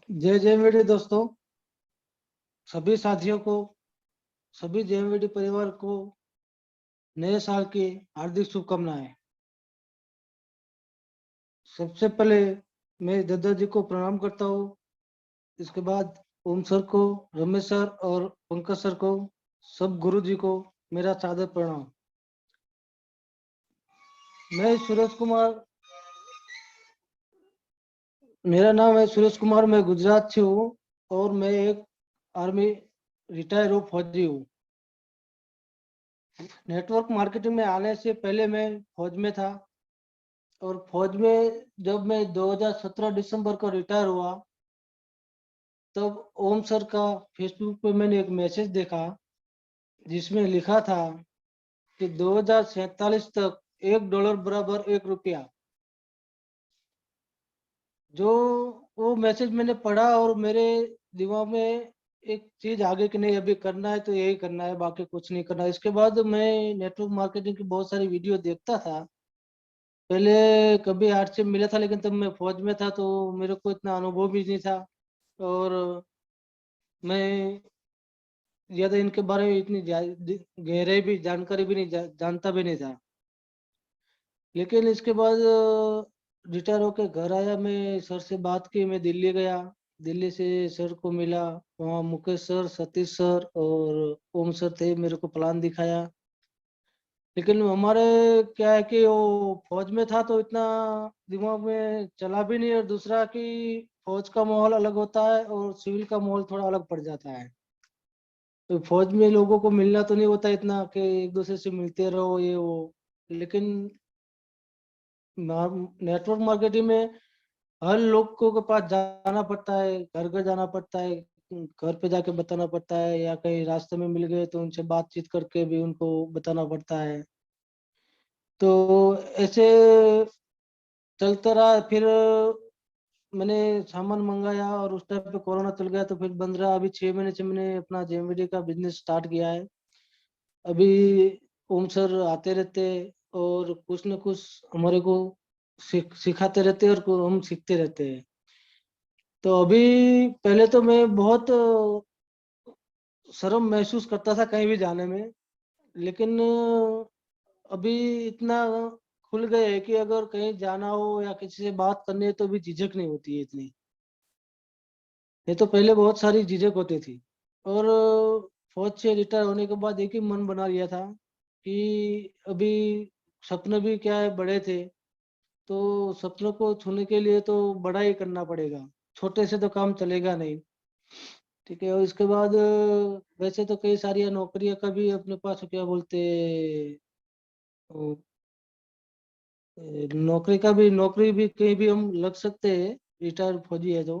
जय जय मेरे दोस्तों, सभी साथियों को, सभी जेएमवीडी परिवार को नए साल की हार्दिक शुभकामनाएं। सबसे पहले मैं दादाजी को प्रणाम करता हूँ। इसके बाद ओम सर को, रमेश सर और पंकज सर को, सब गुरु जी को मेरा सादर प्रणाम। मैं सूरज कुमार, मेरा नाम है सूरज कुमार। मैं गुजरात से हूँ और मैं एक आर्मी रिटायर हूँ, फौजी हूँ। नेटवर्क मार्केटिंग में आने से पहले मैं फौज में था और फौज में जब मैं 2017 दिसंबर को रिटायर हुआ, तब ओम सर का फेसबुक पे मैंने एक मैसेज देखा जिसमें लिखा था कि 2047 तक $1 बराबर $1। जो वो मैसेज मैंने पढ़ा और मेरे दिमाग में एक चीज आ गई कि नहीं, अभी करना है तो यही करना है, बाकी कुछ नहीं करना है। इसके बाद मैं नेटवर्क मार्केटिंग की बहुत सारी वीडियो देखता था। पहले कभी आर्ट से मिला था, लेकिन तब मैं फौज में था तो मेरे को इतना अनुभव भी नहीं था और मैं ज्यादा इनके बारे में इतनी गहराई भी जानकारी भी नहीं जानता भी नहीं था। लेकिन इसके बाद रिटायर होके घर आया, मैं सर से बात की, मैं दिल्ली गया। दिल्ली से सर को मिला। वहाँ मुकेश सर, सतीश सर और ओम सर थे, मेरे को प्लान दिखाया। लेकिन हमारे क्या है कि वो फौज में था तो इतना दिमाग में चला भी नहीं, और दूसरा कि फौज का माहौल अलग होता है और सिविल का माहौल थोड़ा अलग पड़ जाता है। तो फौज में लोगों को मिलना तो नहीं होता इतना कि एक दूसरे से मिलते रहो ये वो। लेकिन नेटवर्क मार्केटिंग में हर लोग के पास जाना पड़ता है, घर घर जाना पड़ता है, घर पे जाके बताना पड़ता है, या कहीं रास्ते में मिल गए तो उनसे बातचीत करके भी उनको बताना पड़ता है। तो ऐसे चलता रहा। फिर मैंने सामान मंगाया और उस टाइम पे कोरोना चल गया, तो फिर 15 अभी 6 महीने से मैंने अपना जेएमडी का बिजनेस स्टार्ट किया है। अभी ओम सर आते रहते और कुछ न कुछ हमारे को सिखाते रहते हैं और हम सीखते रहते हैं। तो अभी पहले तो मैं बहुत शर्म महसूस करता था कहीं भी जाने में, लेकिन अभी इतना खुल गए है कि अगर कहीं जाना हो या किसी से बात करनी है तो भी झिझक नहीं होती है इतनी। ये तो पहले बहुत सारी झिझक होती थी। और फौज से रिटायर होने के बाद एक ही मन बना लिया था कि अभी सपने भी क्या है, बड़े थे, तो सपनों को छूने के लिए तो बड़ा ही करना पड़ेगा, छोटे से तो काम चलेगा नहीं। ठीक है। और इसके बाद वैसे तो कई सारी नौकरियां का भी अपने पास क्या बोलते, नौकरी भी कहीं भी हम लग सकते हैं, रिटायर फौजी है तो।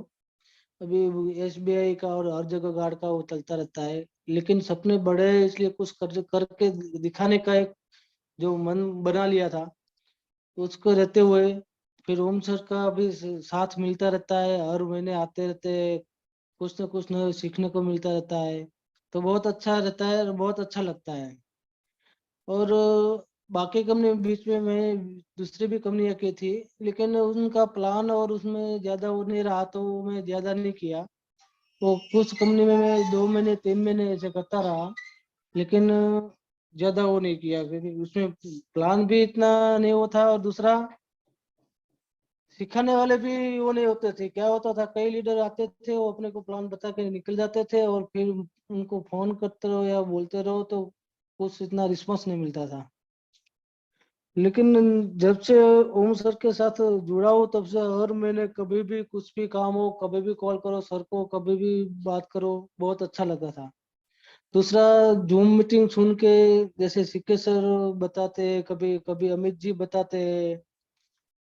अभी एसबीआई का और हर जगह गार्ड का वो चलता रहता है। लेकिन सपने बड़े हैं, इसलिए कुछ करके दिखाने का एक जो मन बना लिया था, उसको रहते हुए फिर ओम सर का भी साथ मिलता रहता है, हर महीने आते रहते हैं, कुछ न कुछ नया सीखने को मिलता रहता है। तो बहुत अच्छा रहता है और बहुत अच्छा लगता है। और बाकी कंपनी बीच में मैं दूसरी भी कंपनियां की थी, लेकिन उनका प्लान और उसमें ज्यादा वो नहीं रहा तो मैं ज्यादा नहीं किया। वो कुछ कंपनी में मैं 2 महीने 3 महीने ऐसे करता रहा, लेकिन ज्यादा वो नहीं किया क्योंकि उसमें प्लान भी इतना नहीं वो था, और दूसरा सिखाने वाले भी वो नहीं होते थे। क्या होता था, कई लीडर आते थे, वो अपने को प्लान बता के निकल जाते थे और फिर उनको फोन करते रहो या बोलते रहो तो कुछ इतना रिस्पॉन्स नहीं मिलता था। लेकिन जब से ओम सर के साथ जुड़ा हूँ तब से हर महीने कभी भी कुछ भी काम हो, कभी भी कॉल करो सर को, कभी भी बात करो, बहुत अच्छा लगता था। दूसरा, जूम मीटिंग सुन के जैसे सिक्के सर बताते, कभी कभी अमित जी बताते,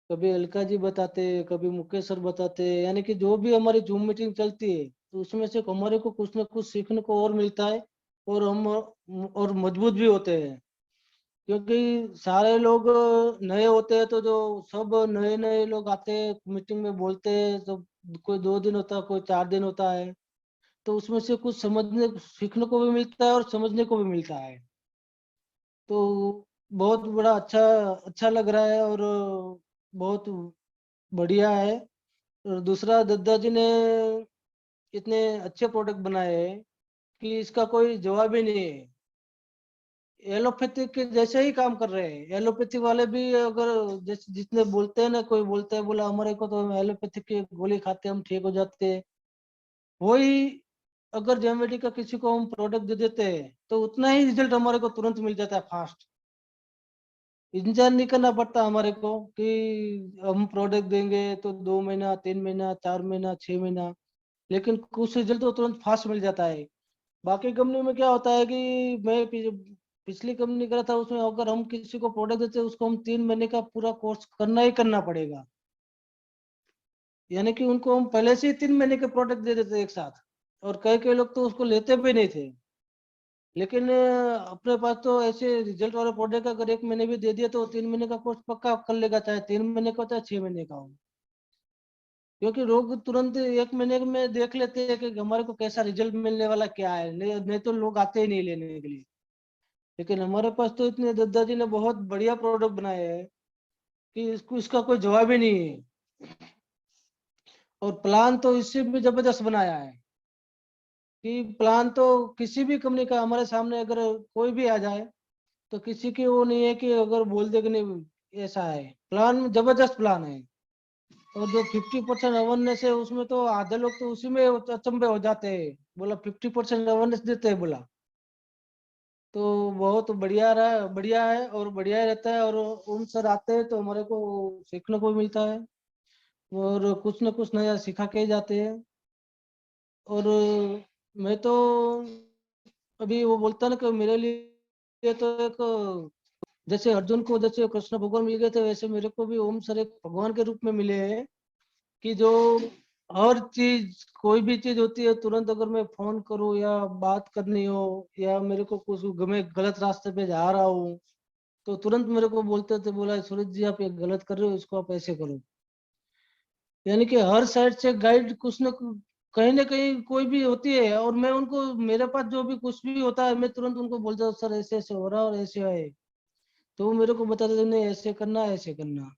कभी अलका जी बताते, कभी मुकेश सर बताते, यानी कि जो भी हमारी जूम मीटिंग चलती है तो उसमें से हमारे को कुछ ना कुछ सीखने को और मिलता है, और हम और मजबूत भी होते हैं। क्योंकि सारे लोग नए होते हैं, तो जो सब नए नए लोग आते हैं मीटिंग में बोलते हैं, तो कोई 2 दिन होता है, कोई 4 दिन होता है, तो उसमें से कुछ समझने सीखने को भी मिलता है और समझने को भी मिलता है। तो बहुत बड़ा अच्छा अच्छा लग रहा है और बहुत बढ़िया है। और दूसरा, दद्दा जी ने इतने अच्छे प्रोडक्ट बनाए हैं कि इसका कोई जवाब ही नहीं है। एलोपैथिक के जैसे ही काम कर रहे हैं। एलोपैथी वाले भी अगर जैसे जितने बोलते हैं ना, कोई बोलता है बोला हमारे को तो एलोपैथिक की गोली खाते हम ठीक हो जाते हैं, वही अगर जेमेडी का किसी को हम प्रोडक्ट दे देते हैं तो उतना ही रिजल्ट हमारे को तुरंत मिल जाता है, फास्ट। इंतजार नहीं करना पड़ता हमारे को कि हम प्रोडक्ट देंगे तो 2 महीना, 3 महीना, 4 महीना, 6 महीना, लेकिन कुछ रिजल्ट तो तुरंत फास्ट मिल जाता है। बाकी कंपनी में क्या होता है कि मैं पिछली कंपनी करा था, उसमें अगर हम किसी को प्रोडक्ट देते हैं उसको हम 3 महीने का पूरा कोर्स करना ही करना पड़ेगा। यानी कि उनको हम पहले से ही 3 महीने के प्रोडक्ट दे देते एक साथ, और कई कई लोग तो उसको लेते भी नहीं थे। लेकिन अपने पास तो ऐसे रिजल्ट वाले प्रोडक्ट अगर 1 महीने भी दे दिया तो 3 महीने का कोर्स पक्का कर लेगा, चाहे 3 महीने का हो चाहे 6 महीने का हो। क्योंकि लोग तुरंत 1 महीने में देख लेते हैं कि हमारे को कैसा रिजल्ट मिलने वाला क्या है, नहीं तो लोग आते ही नहीं लेने के लिए। लेकिन हमारे पास तो इतने दादाजी ने बहुत बढ़िया प्रोडक्ट बनाए हैं कि इसको इसका कोई जवाब ही नहीं है। और प्लान तो इससे भी जबरदस्त बनाया है कि प्लान तो किसी भी कंपनी का हमारे सामने अगर कोई भी आ जाए तो किसी की वो नहीं है कि अगर बोल दे कि नहीं, ऐसा है। प्लान जबरदस्त प्लान है। और जो 50% अवेयरनेस है उसमें तो आधे लोग तो उसी में अचंभे हो जाते हैं, बोला 50% अवेयरनेस देते हैं बोला। तो बहुत बढ़िया रहा, बढ़िया है और बढ़िया रहता है। और उन सर आते हैं तो हमारे को सीखने को भी मिलता है और कुछ न कुछ नया सिखा के ही जाते हैं। और मैं तो अभी वो बोलता ना कि मेरे लिए तो एक, जैसे अर्जुन को जैसे कृष्ण भगवान मिल गए थे वैसे मेरे को भी ओम सर एक भगवान के रूप में मिले हैं। कि जो हर चीज, कोई भी चीज होती है तुरंत अगर मैं फोन करूँ या बात करनी हो, या मेरे को कुछ मैं गलत रास्ते पे जा रहा हूँ तो तुरंत मेरे को बोलते थे, बोला सूरज जी आप ये गलत कर रहे हो, इसको आप ऐसे करो। यानी कि हर साइड से गाइड कुछ कहीं ना कहीं कोई भी होती है, और मैं उनको, मेरे पास जो भी कुछ भी होता है मैं तुरंत उनको बोलता हूँ सर ऐसे ऐसे हो रहा है और ऐसे है। तो वो मेरे को बताते थे नहीं ऐसे करना, ऐसे करना।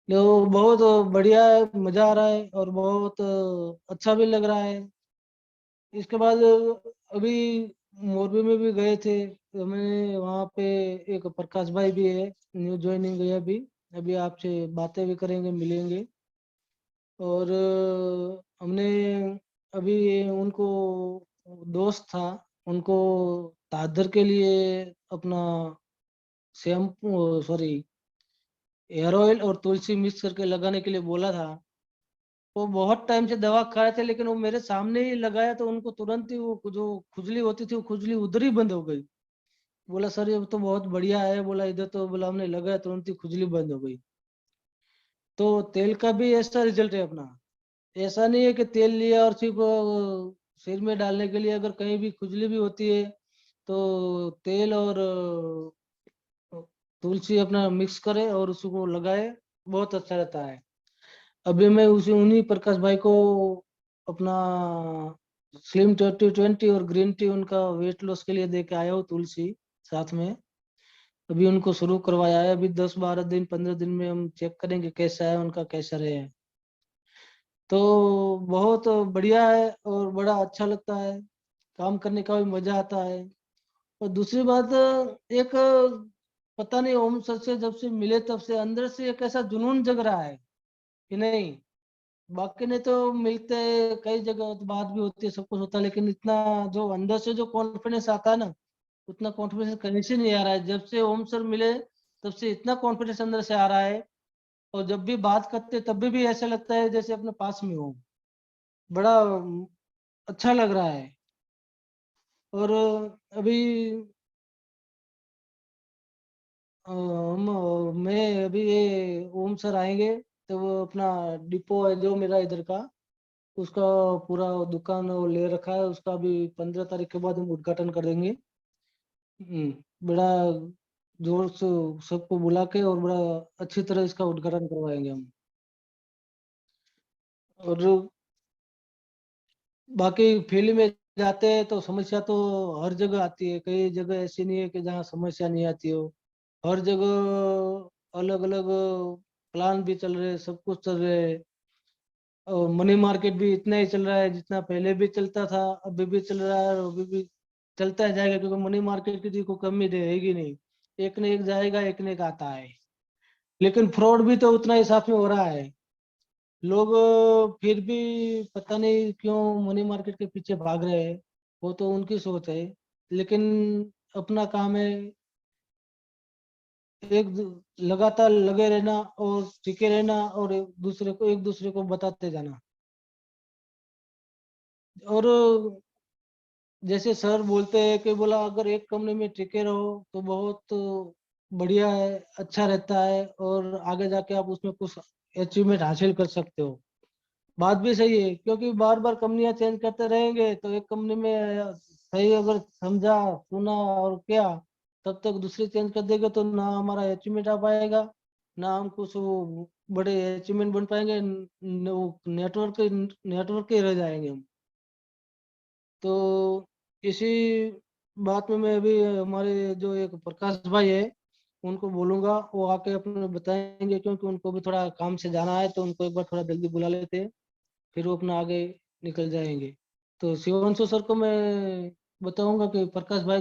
तो बहुत बढ़िया है, मजा आ रहा है और बहुत अच्छा भी लग रहा है। इसके बाद अभी मोरबी में भी गए थे तो मैंने वहाँ पे, एक प्रकाश भाई भी है, न्यू ज्वाइनिंग है अभी। अभी आपसे बातें भी करेंगे, मिलेंगे। और हमने अभी उनको, दोस्त था उनको दादर के लिए अपना शैम्पू, सॉरी, हेयर ऑयल और तुलसी मिक्स करके लगाने के लिए बोला था। वो बहुत टाइम से दवा खा रहे थे लेकिन वो मेरे सामने ही लगाया तो उनको तुरंत ही वो जो खुजली होती थी वो खुजली उधर ही बंद हो गई। बोला सर ये तो बहुत बढ़िया है, बोला इधर तो, बोला हमने लगाया तुरंत ही खुजली बंद हो गई। तो तेल का भी ऐसा रिजल्ट है अपना। ऐसा नहीं है कि तेल लिया और सिर्फ सिर में डालने के लिए, अगर कहीं भी खुजली भी होती है तो तेल और तुलसी अपना मिक्स करे और उसको लगाए, बहुत अच्छा रहता है। अभी मैं उसी उन्हीं प्रकाश भाई को अपना स्लिम 2020 और ग्रीन टी उनका वेट लॉस के लिए दे के आया हूँ, तुलसी साथ में। अभी उनको शुरू करवाया है, अभी 10-12 दिन 15 दिन में हम चेक करेंगे कैसा है उनका, कैसा रहे। तो बहुत बढ़िया है और बड़ा अच्छा लगता है, काम करने का भी मजा आता है। और दूसरी बात, एक पता नहीं ओम सर से जब से मिले तब से अंदर से एक ऐसा जुनून जग रहा है कि नहीं, बाकी नहीं तो मिलते हैं कई जगह तो बात भी होती है, सब कुछ होता है, लेकिन इतना जो अंदर से जो कॉन्फिडेंस आता है ना, उतना कॉन्फिडेंस कहीं से नहीं आ रहा है। जब से ओम सर मिले तब से इतना कॉन्फिडेंस अंदर से आ रहा है। और जब भी बात करते तब भी ऐसा लगता है जैसे अपने पास में हो। बड़ा अच्छा लग रहा है। और अभी मैं अभी ये ओम सर आएंगे तो वो अपना डिपो है जो मेरा इधर का, उसका पूरा दुकान वो ले रखा है, उसका भी 15 तारीख के बाद हम उद्घाटन कर देंगे। बड़ा जोर से सबको बुला के और बड़ा अच्छी तरह इसका उद्घाटन करवाएंगे हम। और बाकी फील्ड में जाते हैं तो समस्या तो हर जगह आती है, कई जगह ऐसी नहीं है कि जहाँ समस्या नहीं आती हो। हर जगह अलग अलग प्लान भी चल रहे, सब कुछ चल रहे हैं। और मनी मार्केट भी इतना ही चल रहा है जितना पहले भी चलता था, अभी भी चल रहा है और अभी भी चलता जाएगा, क्योंकि मनी मार्केट की कोई कमी रहेगी नहीं। एक ने एक जाएगा, एक ने एक आता है। लेकिन फ्रॉड भी तो उतना हिसाब में हो रहा है। लोग फिर भी पता नहीं क्यों मनी मार्केट के पीछे भाग रहे हैं। वो तो उनकी सोच है। लेकिन अपना काम है लगातार लगे रहना और टिके रहना, और एक दूसरे को बताते जाना। और जैसे सर बोलते हैं कि बोला, अगर एक कंपनी में टिके रहो तो बहुत बढ़िया है, अच्छा रहता है, और आगे जाके आप उसमें कुछ अचीवमेंट हासिल कर सकते हो। बात भी सही है, क्योंकि बार बार कंपनियां चेंज करते रहेंगे तो एक कंपनी में सही अगर समझा, सुना और क्या, तब तक दूसरी चेंज कर देंगे तो ना हमारा अचीवमेंट आ पाएगा, ना हम कुछ वो बड़े अचीवमेंट बन पाएंगे, नेटवर्क नेटवर्क ही रह जाएंगे हम। तो इसी बात में मैं अभी हमारे जो एक प्रकाश भाई है उनको बोलूंगा, वो आके अपने बताएंगे, क्योंकि उनको भी थोड़ा काम से जाना है, तो उनको एक बार थोड़ा जल्दी बुला लेते हैं, फिर वो अपना आगे निकल जाएंगे। तो शिवांशु सर को मैं बताऊंगा कि प्रकाश भाई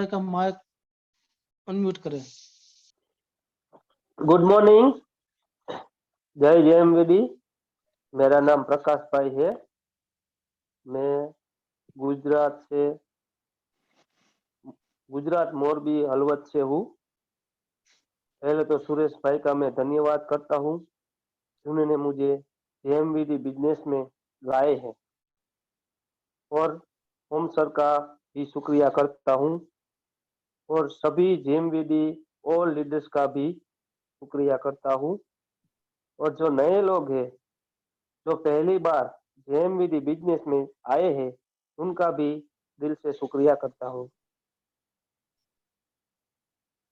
का माइक अनम्यूट करें। गुड मॉर्निंग, जय जेएमवीडी। मेरा नाम प्रकाश भाई है। मैं गुजरात मोरबी हलवद से हूँ। पहले तो सुरेश भाई का मैं धन्यवाद करता हूँ जिन्होंने मुझे जेएमवीडी बिजनेस में लाए हैं, और ओम सर का भी शुक्रिया करता हूँ, और सभी जेएमवीडी ऑल लीडर्स का भी शुक्रिया करता हूँ। और जो नए लोग हैं जो पहली बार जेएमवीडी बिजनेस में आए हैं उनका भी दिल से शुक्रिया करता हूँ।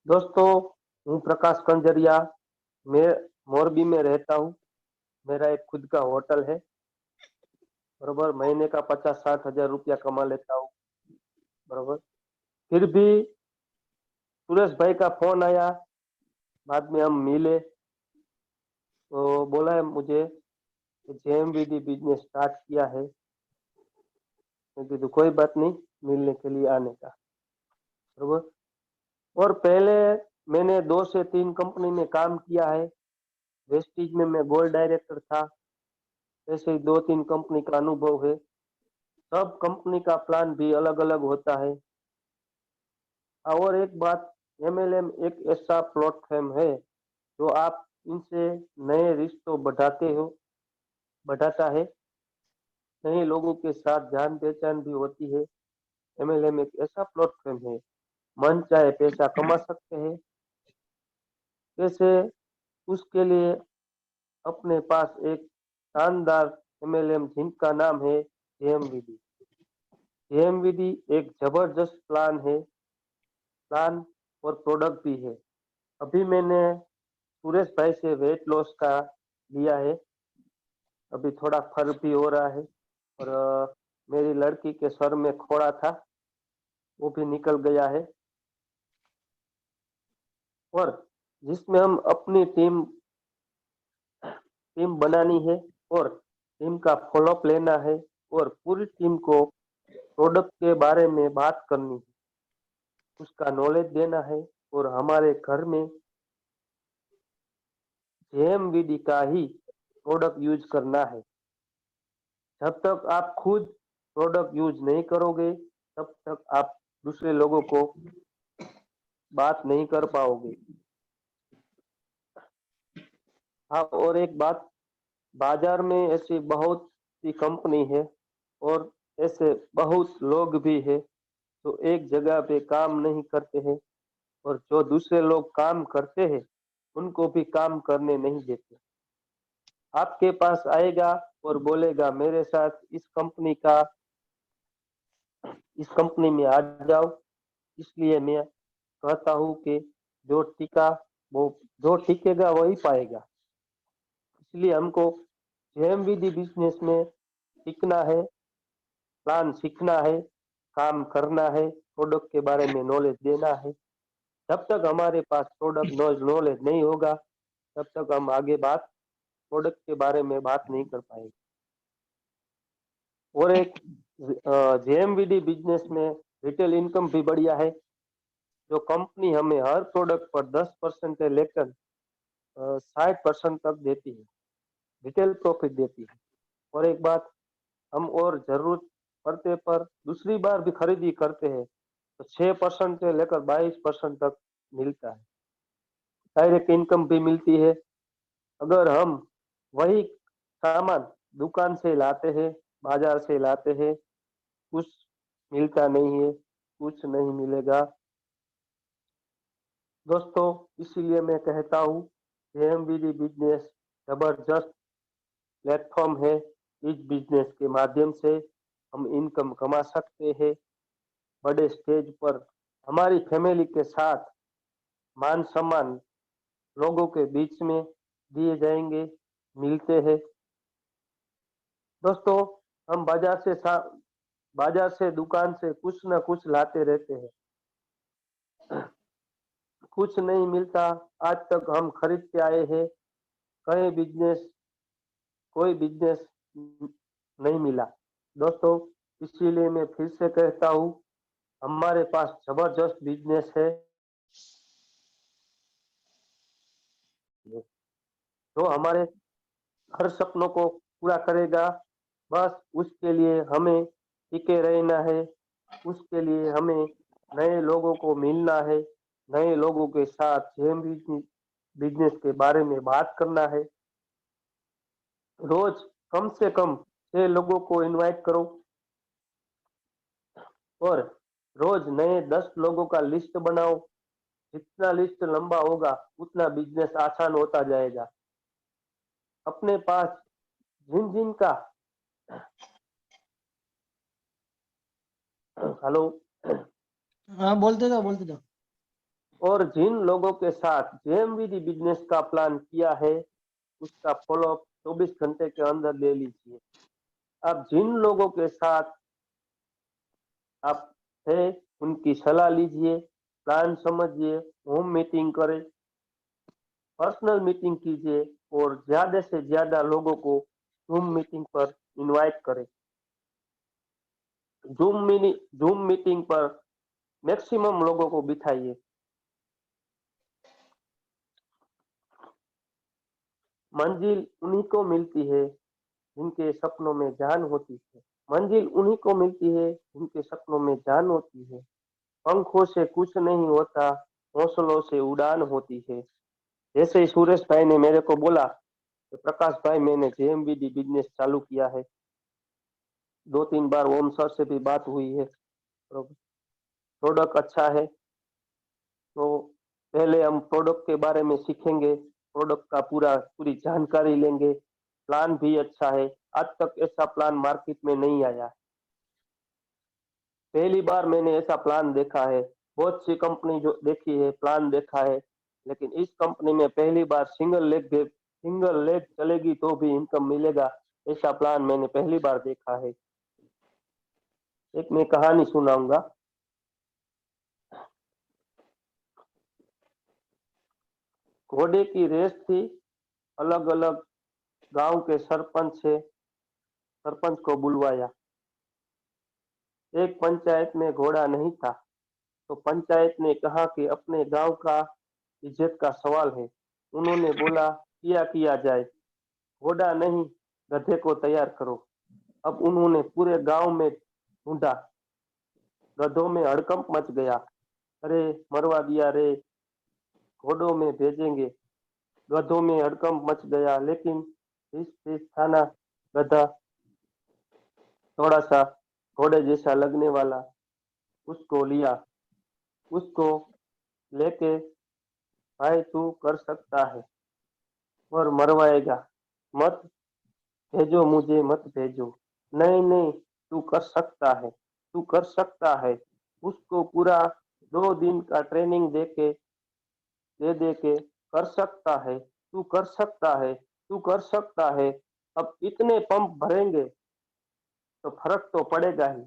दोस्तों, हूँ प्रकाश कंजरिया। मैं मोरबी में रहता हूँ। मेरा एक खुद का होटल है, बराबर। महीने का 50-60 हजार रुपया कमा लेता हूँ, बराबर। फिर भी सुरेश भाई का फोन आया, बाद में हम मिले, तो बोला है मुझे जेएमवीडी बिजनेस स्टार्ट किया है। तो कोई बात नहीं, मिलने के लिए आने का, बराबर। और पहले मैंने 2 से 3 कंपनी में काम किया है। वेस्टीज में मैं गोल्ड डायरेक्टर था। ऐसे ही 2-3 कंपनी का अनुभव है। सब कंपनी का प्लान भी अलग अलग होता है। और एक बात, एमएलएम एक ऐसा प्लेटफॉर्म है जो आप इनसे नए रिश्तों बढ़ाता है, नए लोगों के साथ जान पहचान भी होती है। एमएलएम एक ऐसा प्लेटफॉर्म है, मन चाहे पैसा कमा सकते हैं। कैसे? उसके लिए अपने पास एक शानदार एमएलएम जिनका नाम है जेएमवीडी। जेएमवीडी एक जबरदस्त प्लान और प्रोडक्ट भी है। अभी मैंने सुरेश भाई से वेट लॉस का लिया है। अभी थोड़ा फर्क भी हो रहा है, और मेरी लड़की के सर में खोड़ा था, वो भी निकल गया है। और जिसमें हम अपनी टीम बनानी है, और टीम का फॉलोअप लेना है, और पूरी टीम को प्रोडक्ट के बारे में बात करनी है, उसका नॉलेज देना है, और हमारे घर में जेएमवीडी का ही प्रोडक्ट यूज करना है। जब तक आप खुद प्रोडक्ट यूज नहीं करोगे तब तक आप दूसरे लोगों को बात नहीं कर पाओगे। हाँ, और एक बात, बाजार में ऐसी बहुत सी कंपनी है और ऐसे बहुत लोग भी है जो एक जगह पे काम नहीं करते हैं, और जो दूसरे लोग काम करते हैं उनको भी काम करने नहीं देते। आपके पास आएगा और बोलेगा मेरे साथ इस कंपनी में आ जाओ। इसलिए मैं कहता हूँ कि जो टिका वो जो टिकेगा वही पाएगा। इसलिए हमको जेएमवीडी बिजनेस में सीखना है, प्लान सीखना है, काम करना है, प्रोडक्ट के बारे में नॉलेज देना है। जब तक हमारे पास प्रोडक्ट नॉलेज नहीं होगा तब तक हम आगे बात प्रोडक्ट के बारे में बात नहीं कर पाएंगे। और एक जेएमवीडी बिजनेस में रिटेल इनकम भी बढ़िया है, जो कंपनी हमें हर प्रोडक्ट पर 10% से लेकर 60% तक देती है, रिटेल प्रॉफिट देती है। और एक बात, हम और जरूरत पड़ते पर दूसरी बार भी खरीदी करते हैं तो 6% से लेकर 22% तक मिलता है। डायरेक्ट इनकम भी मिलती है। अगर हम वही सामान दुकान से लाते हैं, बाजार से लाते हैं, कुछ मिलता नहीं है, कुछ नहीं मिलेगा दोस्तों। इसीलिए मैं कहता हूँ जेएमवीडी बिजनेस जबरदस्त प्लेटफॉर्म है। इस बिजनेस के माध्यम से हम इनकम कमा सकते हैं। बड़े स्टेज पर हमारी फैमिली के साथ मान सम्मान लोगों के बीच में दिए जाएंगे, मिलते हैं दोस्तों। हम बाजार से दुकान से कुछ ना कुछ लाते रहते हैं, कुछ नहीं मिलता। आज तक हम खरीद के आए हैं, कहीं कोई बिजनेस नहीं मिला दोस्तों। इसीलिए मैं फिर से कहता हूँ, हमारे पास जबरदस्त बिजनेस है जो हमारे हर सपनों को पूरा करेगा। बस उसके लिए हमें टिके रहना है, उसके लिए हमें नए लोगों को मिलना है, नए लोगों के साथ जेम बिजनेस के बारे में बात करना है। रोज कम से कम 6 लोगों को इनवाइट करो और रोज नए 10 लोगों का लिस्ट बनाओ। जितना लिस्ट लंबा होगा उतना बिजनेस आसान होता जाएगा। अपने पास जिन जिन का हेलो हाँ, बोलते जाओ, बोलते जाओ। और जिन लोगों के साथ जेएमवीडी बिजनेस का प्लान किया है उसका फॉलोअप 24 घंटे के अंदर ले लीजिए। अब जिन लोगों के साथ आप थे उनकी सलाह लीजिए, प्लान समझिए, होम मीटिंग करें, पर्सनल मीटिंग कीजिए और ज्यादा से ज्यादा लोगों को जूम मीटिंग पर इनवाइट करें। जूम मीटिंग पर मैक्सिमम लोगों को बिठाइए। मंजिल उन्हीं को मिलती है जिनके सपनों में जान होती है। मंजिल उन्हीं को मिलती है जिनके सपनों में जान होती है। पंखों से कुछ नहीं होता, हौसलों से उड़ान होती है। जैसे ही सुरेश भाई ने मेरे को बोला कि प्रकाश भाई मैंने जेएमवीडी बिजनेस चालू किया है, 2-3 बार ओम सर से भी बात हुई है, प्रोडक्ट अच्छा है, तो पहले हम प्रोडक्ट के बारे में सीखेंगे, प्रोडक्ट का पूरी जानकारी लेंगे। प्लान भी अच्छा है, आज तक ऐसा प्लान मार्केट में नहीं आया। पहली बार मैंने ऐसा प्लान देखा है। बहुत सी कंपनी जो देखी है, प्लान देखा है, लेकिन इस कंपनी में पहली बार सिंगल लेग चलेगी तो भी इनकम मिलेगा, ऐसा प्लान मैंने पहली बार देखा है। एक मैं कहानी सुनाऊंगा। घोड़े की रेस थी, अलग अलग गांव के सरपंच को बुलवाया। एक पंचायत में घोड़ा नहीं था, तो पंचायत ने कहा कि अपने गांव का इज्जत का सवाल है। उन्होंने बोला किया जाए, घोड़ा नहीं गधे को तैयार करो। अब उन्होंने पूरे गांव में ढूंढा, गधों में हड़कंप मच गया। अरे मरवा दिया रे, घोड़ों में भेजेंगे। गधों में हड़कंप मच गया, लेकिन इस थाना गधा थोड़ा सा घोड़े जैसा लगने वाला, उसको लिया। उसको लेके भाई तू कर सकता है और मरवाएगा, मत भेजो मुझे, मत भेजो। नहीं नहीं, तू कर सकता है, तू कर सकता है। उसको पूरा 2 दिन का ट्रेनिंग दे के कर सकता है, तू कर सकता है, तू कर सकता है। अब इतने पंप भरेंगे तो फर्क तो पड़ेगा ही।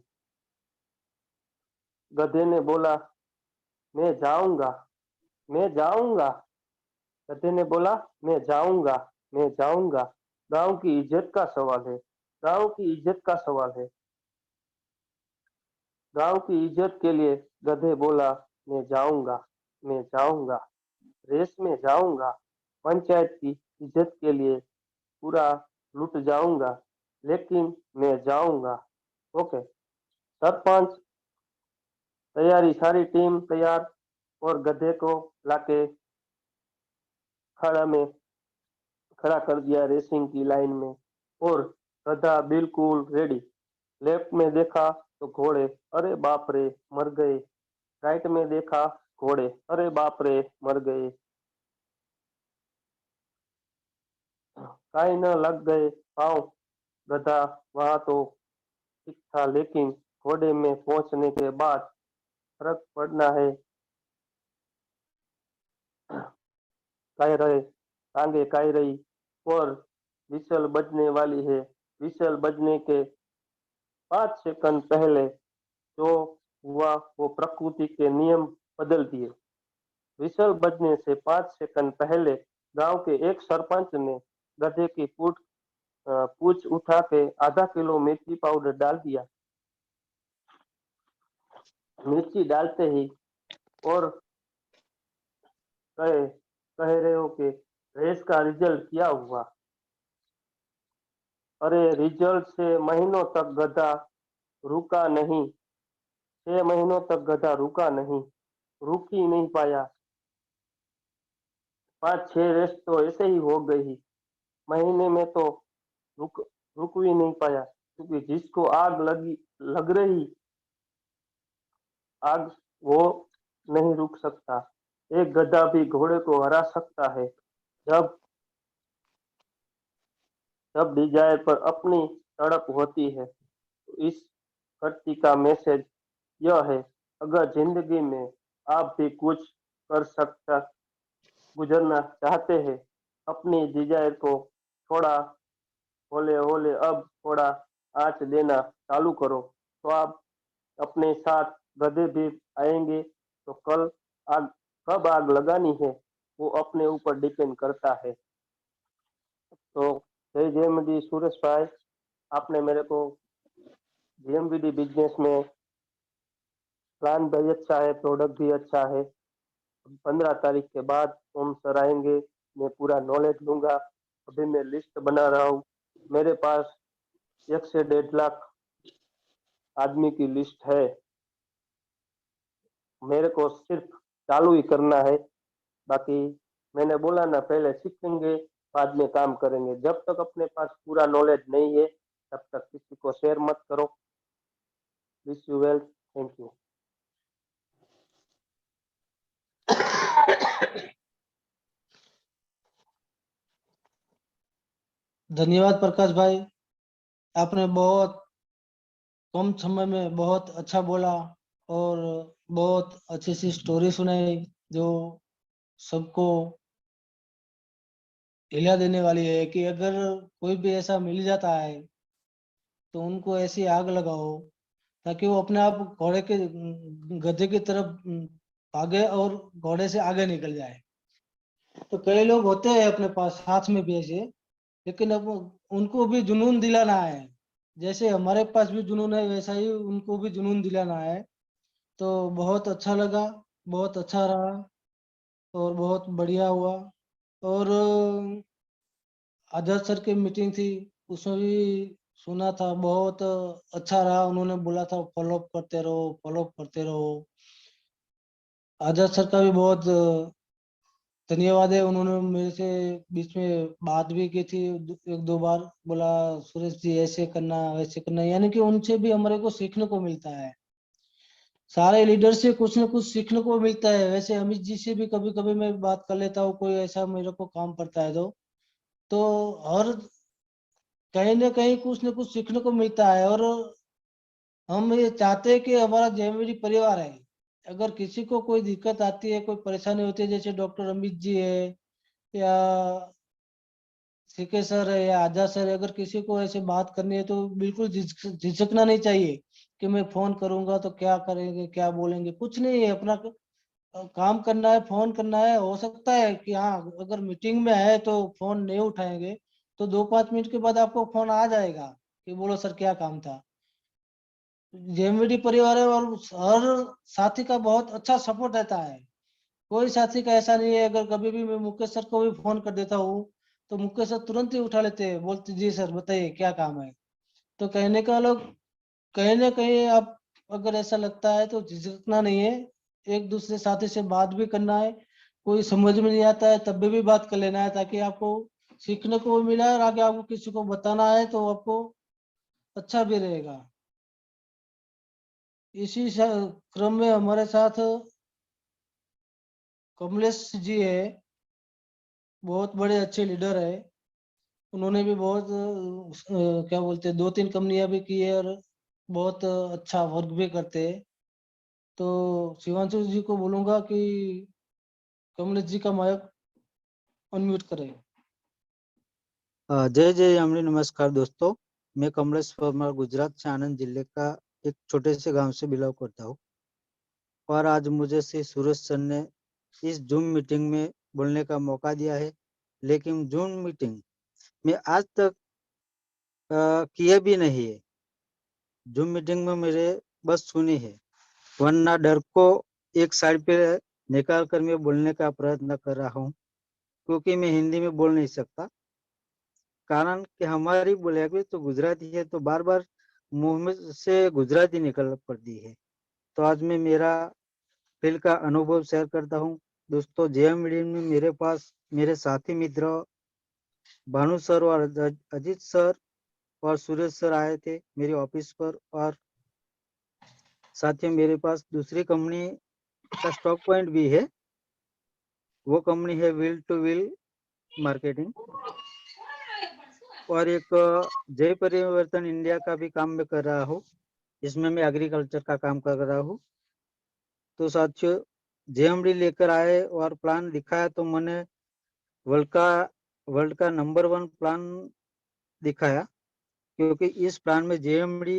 गधे ने बोला मैं जाऊंगा, मैं जाऊंगा। गधे ने बोला मैं जाऊंगा। मैं जाऊंगा। गांव की इज्जत का सवाल है। गांव की इज्जत का सवाल है। गांव की इज्जत के लिए गधे बोला, मैं जाऊंगा, मैं जाऊंगा, रेस में जाऊंगा। पंचायत की इज्जत के लिए पूरा लुट जाऊंगा, लेकिन मैं जाऊंगा। ओके। सरपंच तैयारी, सारी टीम तैयार, और गधे को लाके खड़ा में खड़ा कर दिया रेसिंग की लाइन में, और गधा बिल्कुल रेडी। लेफ्ट में देखा तो घोड़े, अरे बाप रे मर गए। राइट में देखा, घोड़े, अरे बाप रे मर गए। काई न लग गए पाँव। गधा वहां तो ठीक था, लेकिन घोड़े में पहुंचने के बाद फर्क पड़ना है। काई रहे, टांगे काई रही, और विसल बजने वाली है। विसल बजने के 5 सेकंड पहले जो हुआ वो प्रकृति के नियम बदल दिए। विसल बजने से 5 सेकंड पहले गांव के एक सरपंच ने गधे की पूंछ उठा के आधा किलो मिर्ची पाउडर डाल दिया। मिर्ची डालते ही, और कहे कह रहे हो कि रेस का रिजल्ट क्या हुआ? अरे रिजल्ट से महीनों तक गधा रुका नहीं। 6 महीनों तक गधा रुका नहीं, रुक ही नहीं पाया। 5-6 रेस तो ऐसे ही हो गई। महीने में तो रुक रुक भी नहीं पाया, क्योंकि जिसको आग लग रही आग, वो नहीं रुक सकता। एक गधा भी घोड़े को हरा सकता है, जब जब डिजायर पर अपनी तड़प होती है। तो इस कृति का मैसेज यह है, अगर जिंदगी में आप भी कुछ कर सकता गुजरना चाहते हैं, अपनी डिजायर को थोड़ा होले होले अब थोड़ा आंच देना चालू करो, तो आप अपने साथ गधे भी आएंगे। तो कल आग कब आग लगानी है, वो अपने ऊपर डिपेंड करता है। तो जय जेएमडी सुरेश भाई, आपने मेरे को जेएमबीडी बिजनेस में प्लान भी अच्छा है, प्रोडक्ट भी अच्छा है। 15 तारीख के बाद ओम सर आएंगे, मैं पूरा नॉलेज लूंगा। अभी मैं लिस्ट बना रहा हूँ। मेरे पास 1 से 1.5 लाख आदमी की लिस्ट है। मेरे को सिर्फ चालू ही करना है। बाकी मैंने बोला ना, पहले सीखेंगे बाद में काम करेंगे। जब तक अपने पास पूरा नॉलेज नहीं है, तब तक किसी को शेयर मत करो। Wish you well. Thank you. धन्यवाद प्रकाश भाई, आपने बहुत कम समय में बहुत अच्छा बोला और बहुत अच्छी सी स्टोरी सुनाई, जो सबको हिला देने वाली है कि अगर कोई भी ऐसा मिल जाता है तो उनको ऐसी आग लगाओ ताकि वो अपने आप घोड़े के गधे की तरफ भागे और घोड़े से आगे निकल जाए। तो कई लोग होते हैं अपने पास हाथ में भी ऐसे, लेकिन अब उनको भी जुनून दिलाना है। जैसे हमारे पास भी जुनून है, वैसा ही उनको भी जुनून दिलाना है। तो बहुत अच्छा लगा, बहुत अच्छा रहा और बहुत बढ़िया हुआ। और आजाद सर की मीटिंग थी, उसमें भी सुना था, बहुत अच्छा रहा। उन्होंने बोला था फॉलोअप करते रहो, फॉलोअप करते रहो। आजाद सर का भी बहुत धन्यवाद है, उन्होंने मेरे से बीच में बात भी की थी 1-2 बार। बोला सुरेश जी ऐसे करना वैसे करना, यानी कि उनसे भी हमारे को सीखने को मिलता है। सारे लीडर से कुछ न कुछ सीखने को मिलता है। वैसे अमित जी से भी कभी कभी मैं बात कर लेता हूँ, कोई ऐसा मेरे को काम पड़ता है तो हर कहीं ना कहीं कुछ न कुछ सीखने को मिलता है। और हम ये चाहते हैं कि हमारा जेएमबी परिवार है, अगर किसी को कोई दिक्कत आती है, कोई परेशानी होती है, जैसे डॉक्टर अमित जी है या सीके सर है या आजाद सर है, अगर किसी को ऐसे बात करनी है तो बिल्कुल झिझकना नहीं चाहिए कि मैं फोन करूंगा तो क्या करेंगे क्या बोलेंगे। कुछ नहीं है, अपना काम करना है, फोन करना है, हो सकता है कि हाँ अगर मीटिंग में है तो फोन नहीं उठाएंगे, तो 2-5 मिनट के बाद आपको फोन आ जाएगा कि बोलो सर क्या काम था। जेएमवीडी परिवार है और हर साथी का बहुत अच्छा सपोर्ट रहता है। कोई साथी का ऐसा नहीं है, अगर कभी भी मैं मुकेश सर को भी फोन कर देता हूँ तो मुकेश सर तुरंत ही उठा लेते हैं, बोलते जी सर बताइए क्या काम है। तो कहने का लोग, कहीं ना कहीं आप अगर ऐसा लगता है तो झिझकना नहीं है, एक दूसरे साथी से बात भी करना है। कोई समझ में नहीं आता है तब भी बात कर लेना है, ताकि आपको सीखने को भी मिला है और आगे आपको किसी को बताना है तो आपको अच्छा भी रहेगा। इसी क्रम में हमारे साथ कमलेश जी है, बहुत बड़े अच्छे लीडर है। उन्होंने भी बहुत क्या बोलते हैं 2-3 कंपनियां भी की है और बहुत अच्छा वर्क भी करते हैं। तो शिवांशु जी को बोलूंगा कि कमलेश जी का माइक अनम्यूट करें। जय जय अमरी, नमस्कार दोस्तों। मैं कमलेश परमार गुजरात से आनंद जिले का एक छोटे से गांव से बिलोंग करता हूँ और आज मुझे श्री सूरज सर ने इस जूम मीटिंग में बोलने का मौका दिया है। लेकिन जूम मीटिंग में आज तक किया भी नहीं है। जूम मीटिंग में मेरे बस सुनी है, वरना डर को एक साइड पे निकाल कर मैं बोलने का प्रयत्न कर रहा हूँ, क्योंकि मैं हिंदी में बोल नहीं सकता। कारण कि हमारी बोलियागी तो गुजराती है, तो बार बार मुंह में से गुजराती निकल पड़ती है। तो आज मैं मेरा फील का अनुभव शेयर करता हूँ। दोस्तों, जेएम मीडियम में मेरे पास मेरे साथी मित्र भानु सर और अजीत सर और सुरेश सर आए थे मेरे ऑफिस पर, और साथ ही मेरे पास दूसरी कंपनी का स्टॉक पॉइंट भी है। वो कंपनी है व्हील टू व्हील मार्केटिंग, और एक जय परिवर्तन इंडिया का भी काम मैं कर रहा हूँ। इसमें मैं एग्रीकल्चर का काम कर रहा हूँ। तो साथियों, जेएमडी लेकर आए और प्लान दिखाया तो मैंने वर्ल्ड का नंबर 1 प्लान दिखाया, क्योंकि इस प्लान में जेएमडी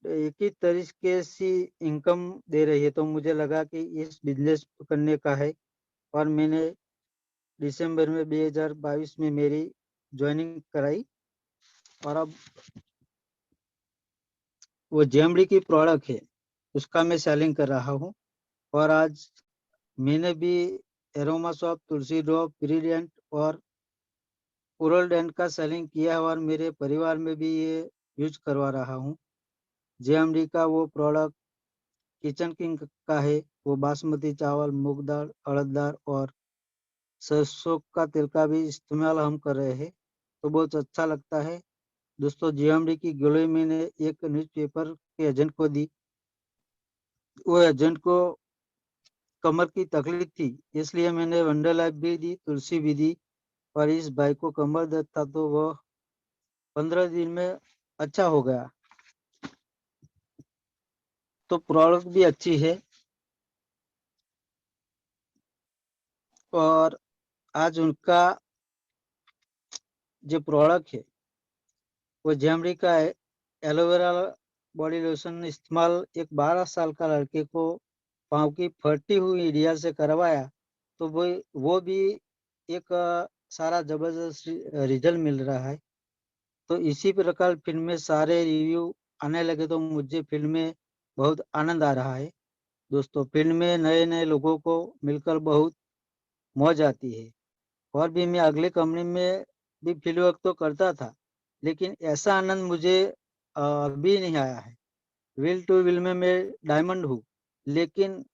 एक ही तरीके से इनकम दे रही है। तो मुझे लगा कि इस बिजनेस करने का है, और मैंने दिसंबर में 2022 में मेरी ज्वाइनिंग कराई, और अब वो जेएमडी की प्रोडक्ट है उसका मैं सेलिंग कर रहा हूँ। और आज मैंने भी एरोमा शॉप, तुलसी ड्रॉप, ब्रिलियंट और ओरल डैंड का सेलिंग किया है, और मेरे परिवार में भी ये यूज करवा रहा हूँ। जेएमडी का वो प्रोडक्ट किचन किंग का है। वो बासमती चावल, मूंग दाल, अड़द दाल और सरसों का तेल का भी इस्तेमाल हम कर रहे हैं, तो बहुत अच्छा लगता है। दोस्तों, जेएमडी की गोली मैंने एक न्यूज़पेपर के एजेंट को दी। वो एजेंट को कमर की तकलीफ थी, इसलिए मैंने वंडर लाइफ भी दी, तुलसी भी दी, और इस भाई को कमर दर्द था तो वह 15 दिन में अच्छा हो गया। तो प्रोडक्ट भी अच्छी है, और आज उनका जो प्रोडक्ट है वो जेएमडी का है। एलोवेरा बॉडी लोशन इस्तेमाल एक 12 साल का लड़के को पाँव की फटी हुई एरिया से करवाया, तो वो भी एक सारा जबरदस्त रिजल्ट मिल रहा है। तो इसी प्रकार फिल्म में सारे रिव्यू आने लगे, तो मुझे फिल्म में बहुत आनंद आ रहा है। दोस्तों, फिल्म में नए नए लोगों को मिलकर बहुत मौज आती है। और भी मैं अगले कंपनी में भी फील्ड वर्क तो करता था, लेकिन ऐसा आनंद मुझे अभी नहीं आया है। व्हील टू व्हील में मैं डायमंड हूँ, लेकिन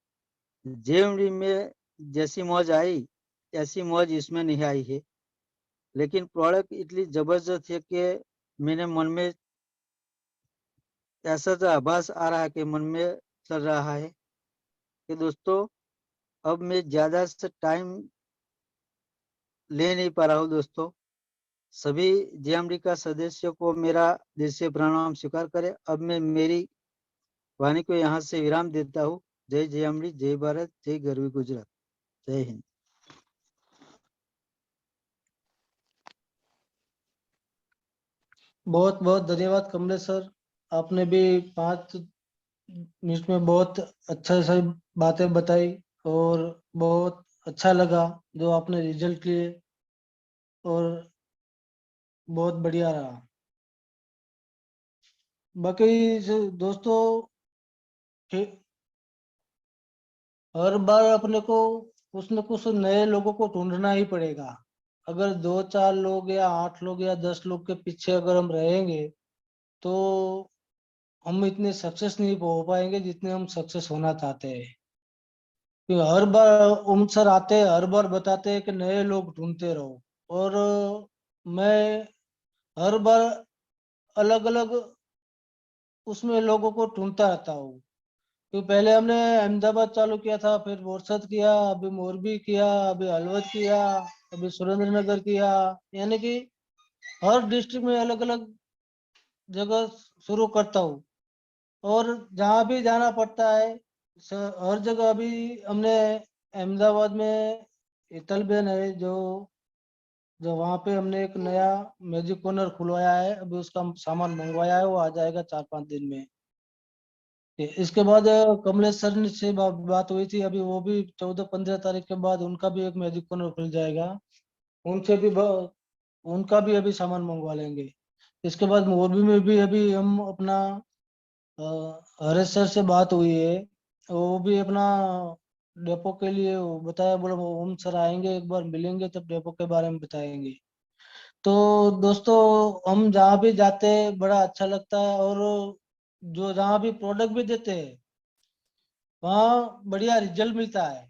जेएमडी में जैसी मौज आई ऐसी मौज इसमें नहीं आई है। लेकिन प्रोडक्ट इतनी जबरदस्त है कि मेरे मन में ऐसा तो आभास आ रहा है कि मन में चल रहा है कि दोस्तों, अब मैं ज्यादा से टाइम ले नहीं पा रहा हूँ। दोस्तों, सभी जेएमडी का सदस्यों को मेरा दिल से प्रणाम स्वीकार करें। अब मैं मेरी वाणी को यहाँ से विराम देता हूँ। जय जेएमडी, जय भारत, जय गरवी गुजरात, जय हिंद। बहुत बहुत धन्यवाद कमलेश सर, आपने भी 5 मिनट में बहुत अच्छा सा बातें बताई और बहुत अच्छा लगा जो आपने रिजल्ट लिए, और बहुत बढ़िया रहा। बाकी दोस्तों, हर बार अपने को कुछ न कुछ नए लोगों को ढूंढना ही पड़ेगा। अगर 2-4 लोग या 8 लोग या 10 लोग के पीछे अगर हम रहेंगे तो हम इतने सक्सेस नहीं हो पाएंगे जितने हम सक्सेस होना चाहते हैं। क्योंकि हर बार उम सर आते हैं, हर बार बताते हैं कि नए लोग ढूंढते रहो, और मैं हर बार अलग अलग उसमें लोगों को ढूंढता रहता हूँ। तो पहले हमने अहमदाबाद चालू किया था, फिर बोरसद किया, अभी मोरबी किया, अभी हलवद किया, अभी सुरेंद्र नगर किया। यानी कि हर डिस्ट्रिक्ट में अलग अलग जगह शुरू करता हूँ, और जहाँ भी जाना पड़ता है हर जगह। अभी हमने अहमदाबाद में इतल बेन है जो जो वहाँ पे हमने एक नया मैजिक कॉर्नर खुलवाया है, अभी उसका सामान मंगवाया है, वो आ जाएगा 4-5 दिन में। इसके बाद कमलेश सर से बात हुई थी, अभी वो भी 14-15 तारीख के बाद उनका भी एक मैजिक कॉर्नर खुल जाएगा, उनसे भी उनका भी अभी सामान मंगवा लेंगे। इसके बाद मोरबी में भी अभी हम अपना हरेश सर से बात हुई है, वो भी अपना डेपो के लिए वो बताया, बोला वो ओम सर आएंगे एक बार मिलेंगे तब डेपो के बारे में बताएंगे। तो दोस्तों, हम जहाँ भी जाते हैं बड़ा अच्छा लगता है, और जो जहाँ भी प्रोडक्ट भी देते हैं वहाँ बढ़िया रिजल्ट मिलता है।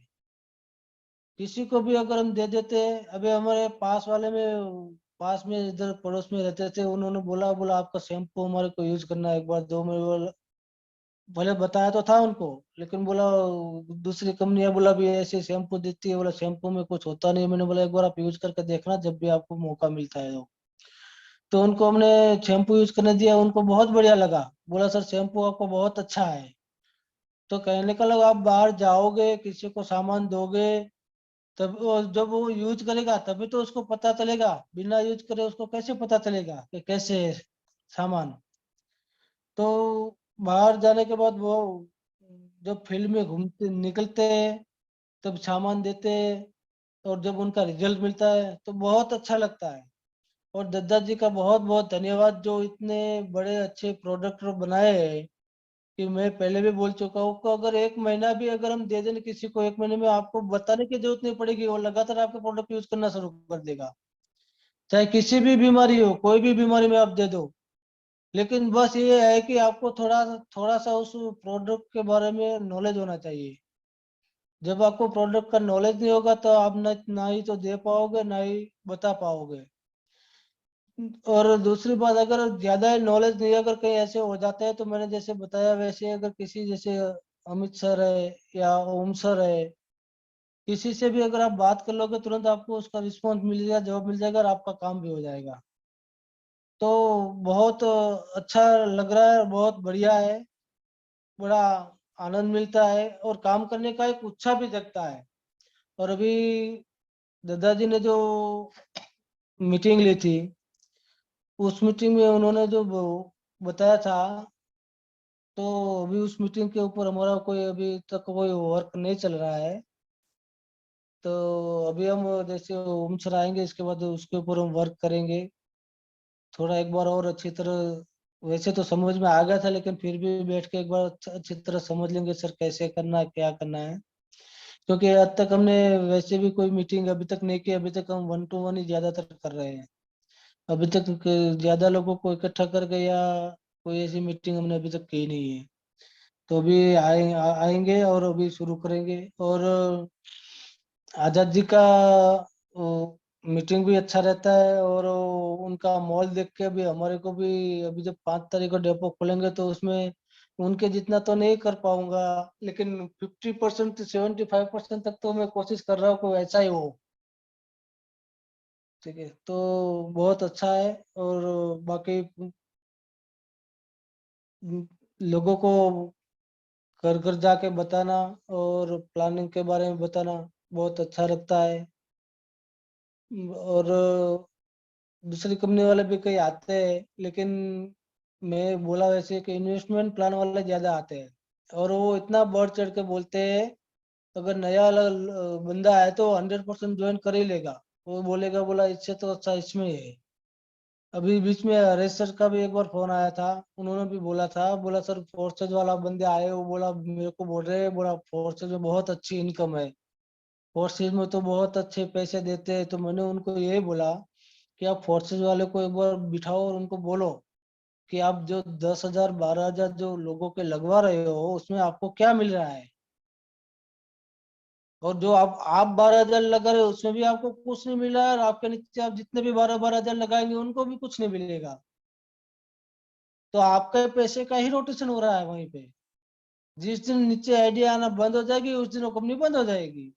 किसी को भी अगर हम दे देते हैं, अभी हमारे पास में इधर पड़ोस में रहते थे, उन्होंने बोला बोला आपका शैम्पू हमारे को यूज करना है एक बार दो। मेरे भले बताया तो था उनको, लेकिन बोला दूसरी कंपनियां बोला भी ऐसे शैम्पू देती है, बोला शैम्पू में कुछ होता नहीं है। मैंने बोला एक बार आप यूज करके देखना जब भी आपको मौका मिलता है तो उनको हमने शैम्पू यूज करने दिया, उनको बहुत बढ़िया लगा। बोला सर शैम्पू आपको बहुत अच्छा है। तो कहने का लगा, आप बाहर जाओगे किसी को सामान दोगे, तब जब वो यूज करेगा तभी तो उसको पता चलेगा, बिना यूज करे उसको कैसे पता चलेगा कि कैसे है सामान। तो बाहर जाने के बाद वो जब फील्ड में घूमते निकलते हैं तब सामान देते हैं, और जब उनका रिजल्ट मिलता है तो बहुत अच्छा लगता है। और दद्दा जी का बहुत बहुत धन्यवाद जो इतने बड़े अच्छे प्रोडक्ट बनाए हैं, कि मैं पहले भी बोल चुका हूँ कि अगर 1 महीना भी अगर हम दे दें किसी को, 1 महीने में आपको बताने की जरूरत नहीं पड़ेगी, वो लगातार आपके प्रोडक्ट यूज करना शुरू कर देगा। चाहे किसी भी बीमारी हो, कोई भी बीमारी में आप दे दो, लेकिन बस ये है कि आपको थोड़ा थोड़ा सा उस प्रोडक्ट के बारे में नॉलेज होना चाहिए। जब आपको प्रोडक्ट का नॉलेज नहीं होगा तो आप ना ही तो दे पाओगे ना ही बता पाओगे। और दूसरी बात, अगर ज्यादा नॉलेज नहीं, अगर कहीं ऐसे हो जाता है तो मैंने जैसे बताया वैसे, अगर किसी जैसे अमित सर है या ओम सर है, किसी से भी अगर आप बात कर लोगे तुरंत आपको उसका रिस्पॉन्स मिल जाएगा, जवाब मिल जाएगा, और आपका काम भी हो जाएगा। तो बहुत अच्छा लग रहा है, बहुत बढ़िया है, बड़ा आनंद मिलता है, और काम करने का एक उत्साह भी जगता है। और अभी दादाजी ने जो मीटिंग ली थी, उस मीटिंग में उन्होंने जो बताया था, तो अभी उस मीटिंग के ऊपर हमारा कोई अभी तक कोई वर्क नहीं चल रहा है। तो अभी हम जैसे ओम सर आएंगे इसके बाद उसके ऊपर हम वर्क करेंगे थोड़ा एक बार और अच्छी तरह। वैसे तो समझ में आ गया था, लेकिन फिर भी बैठ के एक बार अच्छी तरह समझ लेंगे सर कैसे करना है क्या करना है। क्योंकि आज तक हमने वैसे भी कोई मीटिंग अभी तक नहीं की, अभी तक हम 1-to-1 ही ज्यादातर कर रहे हैं। अभी तक ज्यादा लोगों को इकट्ठा करके या कोई ऐसी मीटिंग हमने अभी तक की नहीं है। तो अभी आएंगे और अभी शुरू करेंगे। और आजाद जी का मीटिंग भी अच्छा रहता है, और उनका मॉल देख के भी हमारे को भी, अभी जब 5 तारीख को डेपो खोलेंगे तो उसमें उनके जितना तो नहीं कर पाऊंगा, लेकिन 50% से 75% तक तो मैं कोशिश कर रहा हूँ कोई ऐसा ही हो। ठीक है, तो बहुत अच्छा है। और बाकी लोगों को घर घर जाके बताना और प्लानिंग के बारे में बताना बहुत अच्छा लगता है। और दूसरी कंपनी वाले भी कई आते हैं, लेकिन मैं बोला वैसे कि इन्वेस्टमेंट प्लान वाले ज्यादा आते हैं। और वो इतना बढ़ चढ़ के बोलते हैं, अगर नया बंदा है तो 100% ज्वाइन कर ही लेगा। वो बोलेगा बोला इससे तो अच्छा इसमें है। अभी बीच में हरेश सर का भी एक बार फोन आया था, उन्होंने भी बोला था, बोला सर फोर्सेज वाला बंदे आए, वो बोला मेरे को बोल रहे हैं, बोला फोर्सेज में बहुत अच्छी इनकम है, फोर्सेज में तो बहुत अच्छे पैसे देते हैं। तो मैंने उनको यही बोला कि आप फोर्सेज वाले को एक बार बिठाओ और उनको बोलो कि आप जो 10,000 12,000 जो लोगों के लगवा रहे हो उसमें आपको क्या मिल रहा है, और जो आप 12,000 लगा रहे हो उसमें भी आपको कुछ नहीं मिल रहा है, और आपके नीचे आप जितने भी 12,000 लगाएंगे उनको भी कुछ नहीं मिलेगा। तो आपके पैसे का ही रोटेशन हो रहा है वहीं पे। जिस दिन नीचे आइडिया आना बंद हो जाएगी उस दिन वो कंपनी बंद हो जाएगी।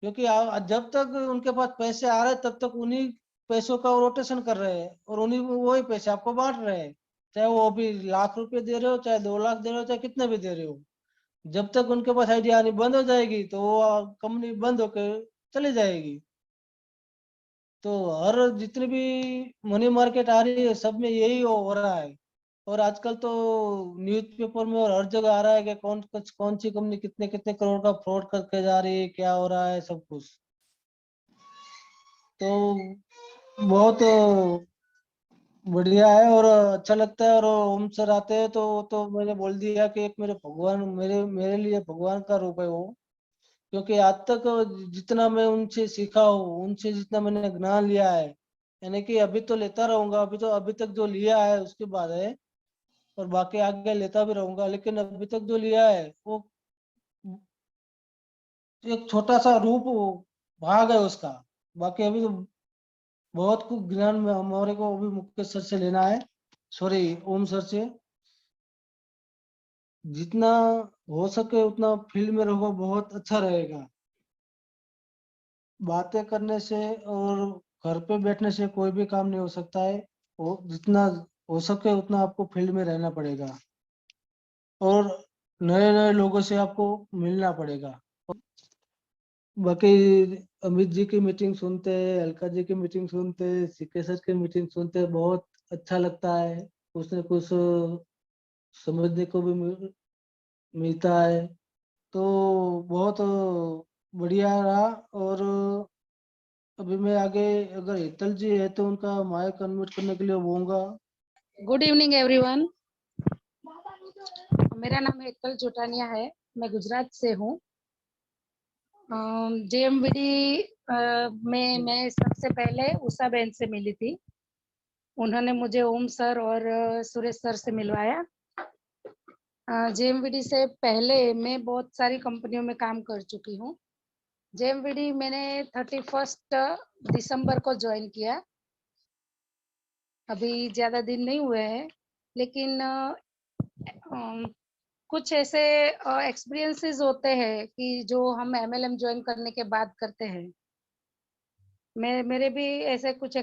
क्योंकि जब तक उनके पास पैसे आ रहे हैं तब तक उन्हीं पैसों का रोटेशन कर रहे हैं, और उन्हीं वही पैसे आपको बांट रहे हैं, चाहे वो अभी लाख रुपए दे रहे हो, चाहे 2 लाख दे रहे हो, चाहे कितने भी दे रहे हो। जब तक उनके पास आइडिया आनी बंद हो जाएगी तो वो कंपनी बंद होकर चली जाएगी। तो हर जितनी भी मनी मार्केट आ रही है सब में यही हो रहा है। और आजकल तो न्यूज़पेपर में और हर जगह आ रहा है कि कौन सी कंपनी कितने कितने करोड़ का फ्रॉड करके जा रही है, क्या हो रहा है सब कुछ। तो बहुत बढ़िया है और अच्छा लगता है। और ओम सर आते हैं तो मैंने बोल दिया कि एक मेरे भगवान, मेरे मेरे लिए भगवान का रूप है वो। क्योंकि आज तक जितना मैं उनसे सीखा हूँ, उनसे जितना मैंने ज्ञान लिया है, यानी कि अभी तो लेता रहूंगा, अभी तक जो लिया है उसके बाद है, और बाकी आगे लेता भी रहूंगा। लेकिन अभी तक जो लिया है वो एक छोटा सा रूप भाग है उसका। बाकी अभी तो बहुत कुछ ज्ञान में हमारे को अभी मुकेश सर से लेना है, सॉरी ओम सर से। जितना हो सके उतना फील्ड में रहो, बहुत अच्छा रहेगा। बातें करने से और घर पे बैठने से कोई भी काम नहीं हो सकता है। वो जितना हो सके उतना आपको फील्ड में रहना पड़ेगा, और नए नए लोगों से आपको मिलना पड़ेगा। बाकी अमित जी की मीटिंग सुनते हैं, अलका जी की मीटिंग सुनते हैं, सीके सर की मीटिंग सुनते हैं, बहुत अच्छा लगता है। कुछ न कुछ समझने को भी मिलता है। तो बहुत बढ़िया रहा। और अभी मैं आगे, अगर हेतल जी है तो उनका माइक अनम्यूट करने के लिए बोलूंगा। Good evening everyone. मेरा नाम हेतल जोटानिया है, मैं गुजरात से हूँ। जेएमवीडी में मैं सबसे पहले उषा बहन से मिली थी। उन्होंने मुझे ओम सर और सुरेश सर से मिलवाया। जेएमवीडी से पहले मैं बहुत सारी कंपनियों में काम कर चुकी हूँ। जेएमवीडी मैंने 31 दिसंबर को ज्वाइन किया। अभी ज्यादा दिन नहीं हुए हैं, लेकिन कुछ ऐसे एक्सपीरियंसेस होते हैं कि जो हम एमएलएम ज्वाइन करने के बाद करते हैं। मेरे भी ऐसे कुछ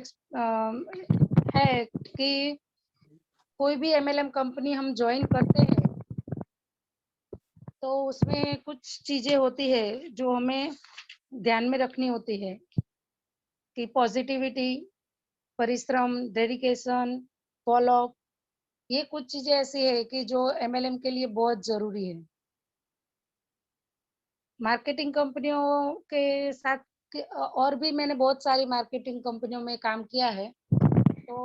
है कि कोई भी एमएलएम कंपनी हम ज्वाइन करते हैं तो उसमें कुछ चीजें होती है जो हमें ध्यान में रखनी होती है कि पॉजिटिविटी, परिश्रम, डेडिकेशन, फॉलो अप, ये कुछ चीजें ऐसी है कि जो एमएलएम के लिए बहुत जरूरी है। मार्केटिंग कंपनियों के साथ और भी मैंने बहुत सारी मार्केटिंग कंपनियों में काम किया है। तो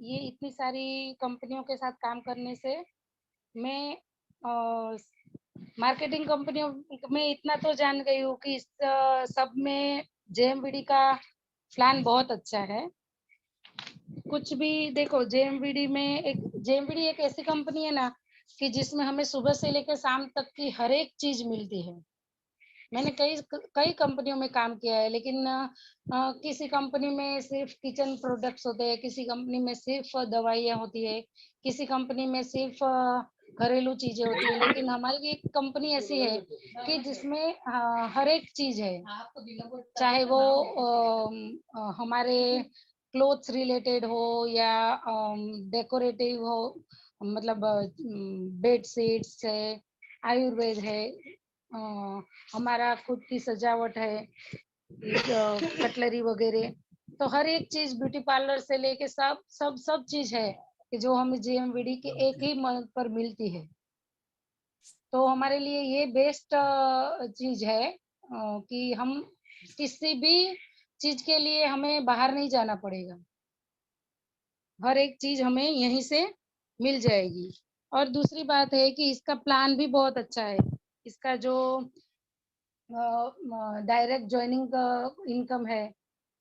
ये इतनी सारी कंपनियों के साथ काम करने से मैं मार्केटिंग कंपनियों में इतना तो जान गई हूँ कि इस सब में जेएमवीडी का प्लान बहुत अच्छा है। कुछ भी देखो, जेएमवीडी एक ऐसी कंपनी है ना कि जिसमें हमें सुबह से लेकर शाम तक की हर एक चीज मिलती है। मैंने कई कंपनियों में काम किया है, लेकिन किसी कंपनी में सिर्फ किचन प्रोडक्ट्स होते हैं, किसी कंपनी में सिर्फ दवाइयाँ होती है, किसी कंपनी में सिर्फ घरेलू चीजें होती है। लेकिन हमारी एक कंपनी ऐसी है कि जिसमें हर एक चीज है, चाहे वो हमारे क्लोथ्स रिलेटेड हो या डेकोरेटिव हो, मतलब बेड शीट्स है, आयुर्वेद है, हमारा खुद की सजावट है, कटलरी वगैरह। तो हर एक चीज, ब्यूटी पार्लर से लेके सब चीज है। कि जो हमें जेएमवीडी के एक ही मंथ पर मिलती है। तो हमारे लिए ये बेस्ट चीज है कि हम किसी भी चीज के लिए हमें बाहर नहीं जाना पड़ेगा, हर एक चीज हमें यहीं से मिल जाएगी। और दूसरी बात है कि इसका प्लान भी बहुत अच्छा है। इसका जो डायरेक्ट ज्वाइनिंग इनकम है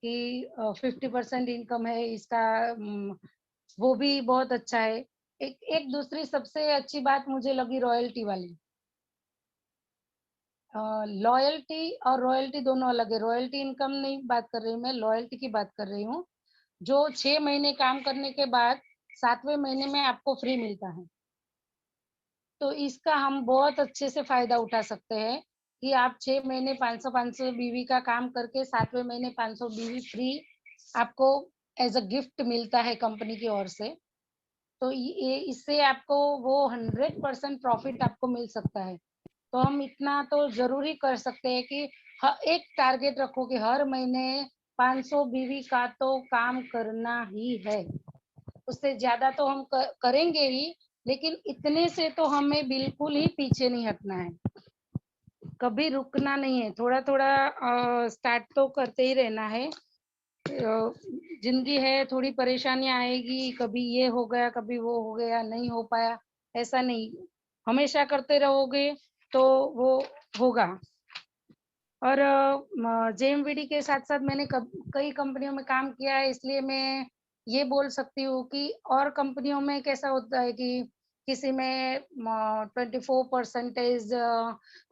कि 50% इनकम है इसका, वो भी बहुत अच्छा है। एक दूसरी सबसे अच्छी बात मुझे लगी रॉयल्टी वाली। लॉयल्टी और रॉयल्टी दोनों अलग है। रॉयल्टी इनकम नहीं बात कर रही हूँ मैं, लॉयल्टी की बात कर रही हूँ। जो 6 महीने काम करने के बाद 7वें महीने में आपको फ्री मिलता है। तो इसका हम बहुत अच्छे से फायदा उठा सकते हैं कि आप 6 महीने 500 बीवी का काम करके 7वें महीने 500 बीवी फ्री आपको एज अ गिफ्ट मिलता है कंपनी की ओर से। तो ये इससे आपको वो 100% प्रॉफिट आपको मिल सकता है। तो हम इतना तो जरूरी कर सकते हैं कि एक टारगेट रखो कि हर महीने 500 बीवी का तो काम करना ही है। उससे ज्यादा तो हम करेंगे ही, लेकिन इतने से तो हमें बिल्कुल ही पीछे नहीं हटना है, कभी रुकना नहीं है। थोड़ा थोड़ा स्टार्ट तो करते ही रहना है। जिंदगी है, थोड़ी परेशानियां आएगी, कभी ये हो गया कभी वो हो गया, नहीं हो पाया, ऐसा नहीं। हमेशा करते रहोगे तो वो होगा। और जेएमवीडी के साथ साथ मैंने कई कंपनियों में काम किया है, इसलिए मैं ये बोल सकती हूँ कि और कंपनियों में कैसा होता है कि किसी में 24%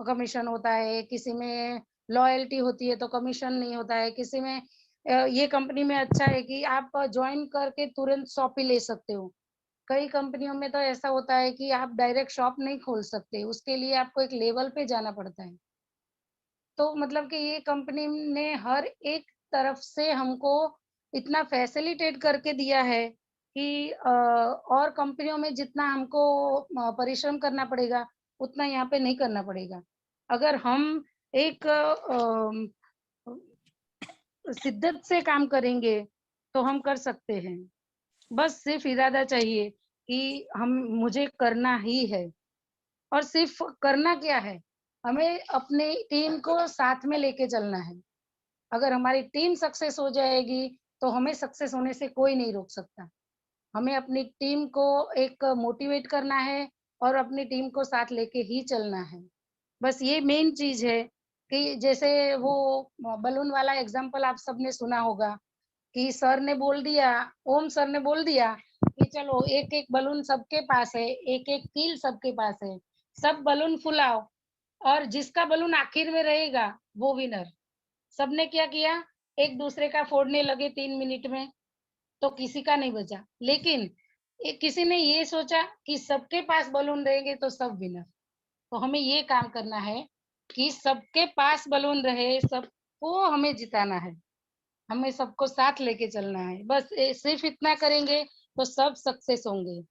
कमीशन होता है, किसी में लॉयल्टी होती है तो कमीशन नहीं होता है, किसी में ये कंपनी में अच्छा है कि आप ज्वाइन करके तुरंत शॉप ही ले सकते हो। कई कंपनियों में तो ऐसा होता है कि आप डायरेक्ट शॉप नहीं खोल सकते, उसके लिए आपको एक लेवल पे जाना पड़ता है। तो मतलब कि ये कंपनी ने हर एक तरफ से हमको इतना फैसिलिटेट करके दिया है कि और कंपनियों में जितना हमको परिश्रम करना पड़ेगा उतना यहाँ पे नहीं करना पड़ेगा। अगर हम एक शिद्दत से काम करेंगे तो हम कर सकते हैं। बस सिर्फ इरादा चाहिए कि हम मुझे करना ही है। और सिर्फ करना क्या है, हमें अपनी टीम को साथ में लेके चलना है। अगर हमारी टीम सक्सेस हो जाएगी तो हमें सक्सेस होने से कोई नहीं रोक सकता। हमें अपनी टीम को एक मोटिवेट करना है और अपनी टीम को साथ लेके ही चलना है। बस ये मेन चीज है कि जैसे वो बलून वाला एग्जांपल आप सबने सुना होगा कि सर ने बोल दिया, ओम सर ने बोल दिया कि चलो एक एक बलून सबके पास है, एक एक कील सबके पास है, सब बलून फुलाओ और जिसका बलून आखिर में रहेगा वो विनर। सबने क्या किया, एक दूसरे का फोड़ने लगे 3 मिनट में, तो किसी का नहीं बचा। लेकिन किसी ने ये सोचा कि सबके पास बलून रहेंगे तो सब विनर। तो हमें ये काम करना है कि सबके पास बलून रहे, सबको हमें जिताना है, हमें सबको साथ लेके चलना है। बस सिर्फ इतना करेंगे तो सब सक्सेस होंगे।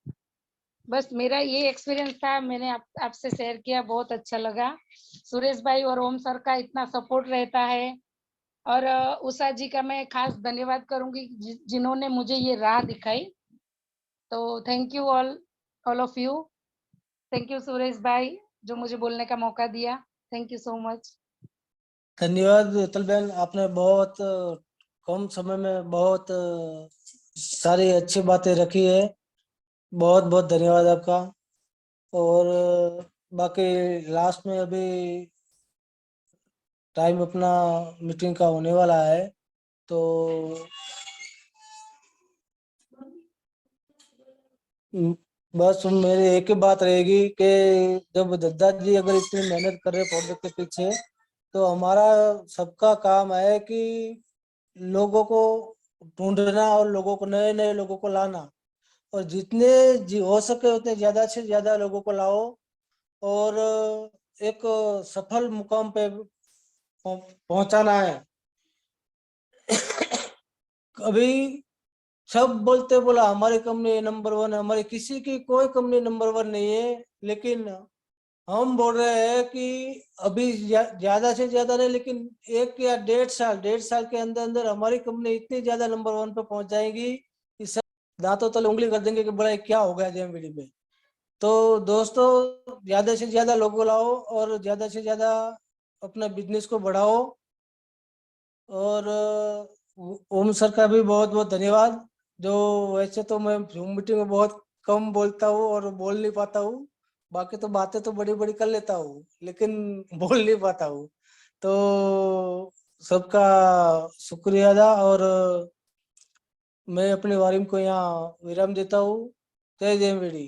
बस मेरा ये एक्सपीरियंस था, मैंने आपसे शेयर किया, बहुत अच्छा लगा। सुरेश भाई और ओम सर का इतना सपोर्ट रहता है और उषा जी का मैं खास धन्यवाद करूंगी जिन्होंने मुझे ये राह दिखाई। तो thank you all of you. Thank you Suresh भाई जो मुझे बोलने का मौका दिया। Thank you so much. धन्यवाद उत्तल बहन, आपने बहुत कम समय में बहुत सारी अच्छी बातें रखी है। बहुत बहुत धन्यवाद आपका। और बाकी लास्ट में अभी टाइम अपना मीटिंग का होने वाला है, तो बस मेरी एक ही बात रहेगी कि जब दद्दा जी अगर इतनी मेहनत कर रहे प्रोडक्ट के पीछे, तो हमारा सबका काम है कि लोगों को ढूंढना और लोगों को, नए नए लोगों को लाना, और जितने हो सके उतने ज्यादा से ज्यादा लोगों को लाओ और एक सफल मुकाम पे पहुंचाना है। कभी सब बोलते बोला हमारी कंपनी नंबर 1 है, हमारी किसी की कोई कंपनी नंबर 1 नहीं है, लेकिन हम बोल रहे हैं कि अभी ज्यादा से ज्यादा नहीं, लेकिन 1 या 1.5 साल के अंदर अंदर हमारी कंपनी इतनी ज्यादा नंबर 1 पे पहुंच जाएगी कि दांतों तले उंगली कर देंगे कि बड़ा ये क्या हो गया जेएमवीडी में। तो दोस्तों ज्यादा से ज्यादा लोगो लाओ और ज्यादा से ज्यादा अपना बिजनेस को बढ़ाओ। और ओम सर का भी बहुत बहुत धन्यवाद। जो वैसे तो मैं जूम मीटिंग में बहुत कम बोलता हूँ और बोल नहीं पाता हूँ, बाकी तो बातें तो बड़ी बड़ी कर लेता हूँ लेकिन बोल नहीं पाता हूँ। तो सबका शुक्रिया अदा, और मैं अपनी वार्ता को यहाँ विराम देता हूँ। जय जेएमवीडी।